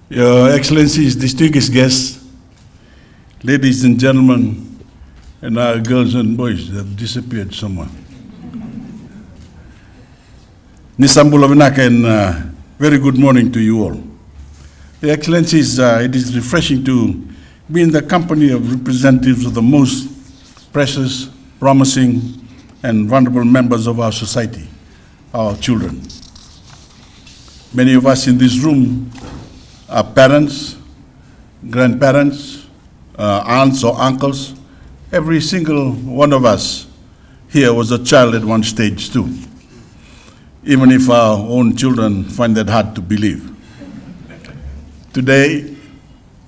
Your Excellencies, distinguished guests, ladies and gentlemen, and our girls and boys that have disappeared somewhere. Nisambula Vinaka, and very good morning to you all. Your Excellencies, it is refreshing to be in the company of representatives of the most precious, promising, and vulnerable members of our society, our children. Many of us in this room are parents, grandparents, aunts or uncles. Every single one of us here was a child at one stage too, even if our own children find that hard to believe. Today,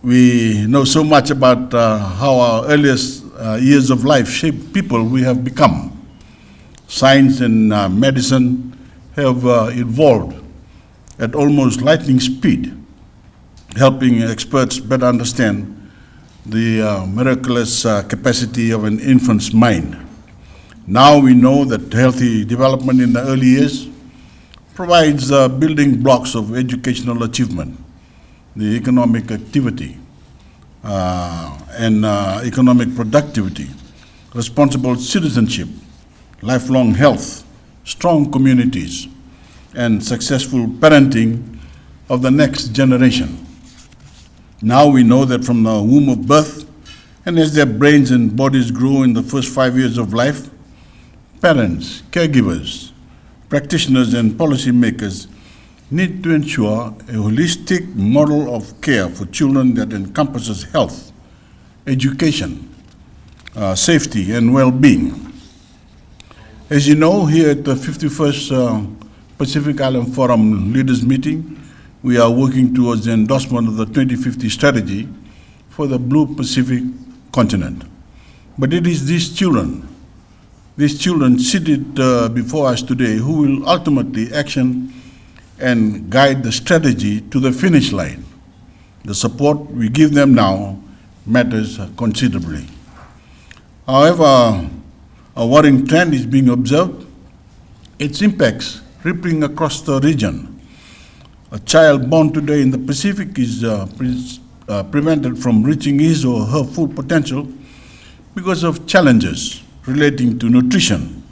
we know so much about how our earliest years of life shape people we have become. Science and medicine have evolved at almost lightning speed, helping experts better understand the miraculous capacity of an infant's mind. Now we know that healthy development in the early years provides building blocks of educational achievement, the economic activity, and economic productivity, responsible citizenship, lifelong health, strong communities, and successful parenting of the next generation. Now we know that from the womb of birth, and as their brains and bodies grow in the first 5 years of life, parents, caregivers, practitioners, and policymakers need to ensure a holistic model of care for children that encompasses health, education, safety, and well-being. As you know, here at the 51st Pacific Island Forum Leaders Meeting, we are working towards the endorsement of the 2050 strategy for the Blue Pacific continent. But it is these children seated before us today who will ultimately action and guide the strategy to the finish line. The support we give them now matters considerably. However, a worrying trend is being observed. Its impacts rippling across the region. A child born today in the Pacific is prevented from reaching his or her full potential because of challenges relating to nutrition,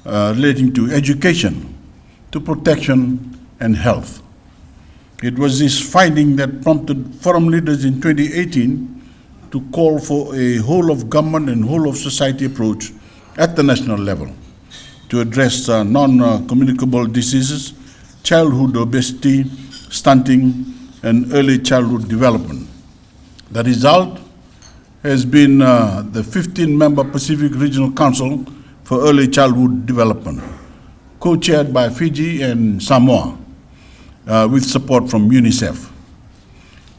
relating to education, to protection and health. It was this finding that prompted forum leaders in 2018 to call for a whole of government and whole of society approach at the national level to address non-communicable diseases, childhood obesity, stunting, and early childhood development. The result has been the 15-member Pacific Regional Council for Early Childhood Development, co-chaired by Fiji and Samoa, with support from UNICEF.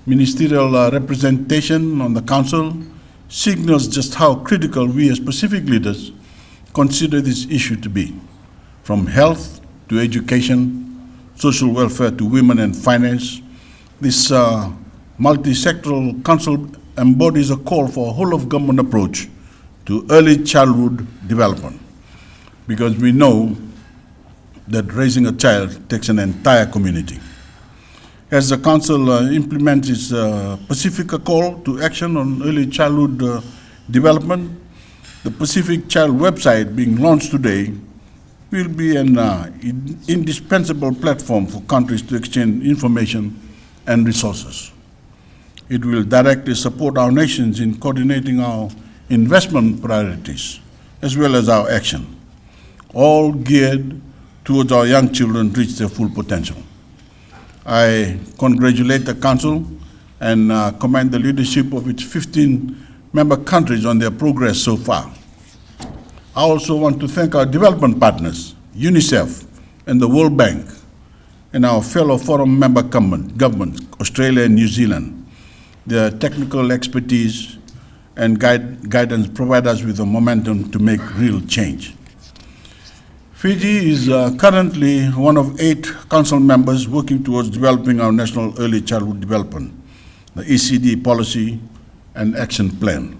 Ministerial representation on the Council signals just how critical we as Pacific leaders consider this issue to be, from health to education, social welfare to women and finance. This multi-sectoral council embodies a call for a whole-of-government approach to early childhood development, because we know that raising a child takes an entire community. As the Council implements its Pacifica call to action on early childhood development, the Pacific Child website being launched today will be an indispensable platform for countries to exchange information and resources. It will directly support our nations in coordinating our investment priorities as well as our action, all geared towards our young children reach their full potential. I congratulate the Council and commend the leadership of its 15 member countries on their progress so far. I also want to thank our development partners, UNICEF and the World Bank, and our fellow forum member governments, Australia and New Zealand. Their technical expertise and guidance provide us with the momentum to make real change. Fiji is currently one of 8 Council members working towards developing our National Early Childhood Development, the ECD policy and action plan.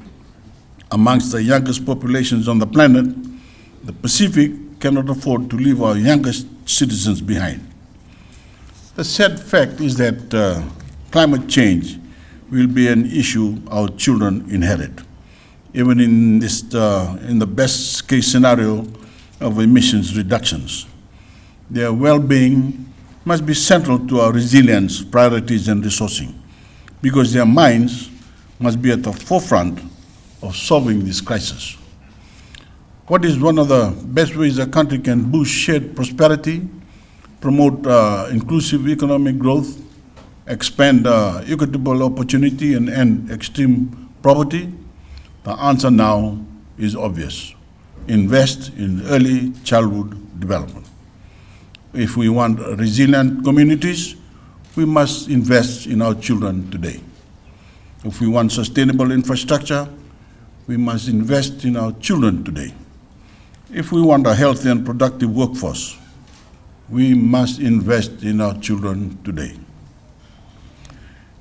Amongst the youngest populations on the planet, the Pacific cannot afford to leave our youngest citizens behind. The sad fact is that climate change will be an issue our children inherit, even in the best case scenario of emissions reductions. Their well-being must be central to our resilience, priorities, and resourcing, because their minds must be at the forefront of solving this crisis. What is one of the best ways a country can boost shared prosperity, promote inclusive economic growth, expand equitable opportunity, and end extreme poverty? The answer now is obvious. Invest in early childhood development. If we want resilient communities, we must invest in our children today. If we want sustainable infrastructure, we must invest in our children today. If we want a healthy and productive workforce, we must invest in our children today.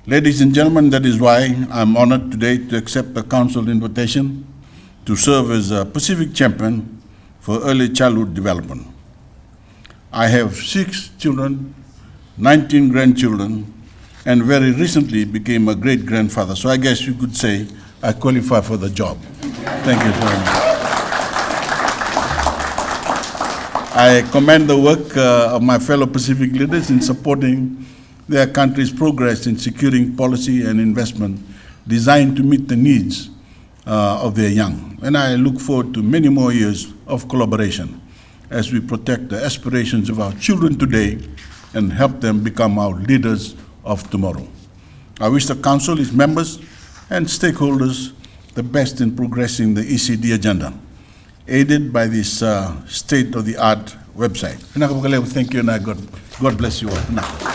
Ladies and gentlemen, that is why I'm honored today to accept the Council invitation to serve as a Pacific champion for early childhood development. I have 6 children, 19 grandchildren, and very recently became a great-grandfather. So I guess you could say I qualify for the job. Thank you very much. I commend the work of my fellow Pacific leaders in supporting their country's progress in securing policy and investment designed to meet the needs of their young. And I look forward to many more years of collaboration as we protect the aspirations of our children today and help them become our leaders of tomorrow. I wish the Council, its members, and stakeholders the best in progressing the ECD agenda, aided by this state-of-the-art website. Thank you, and God bless you all.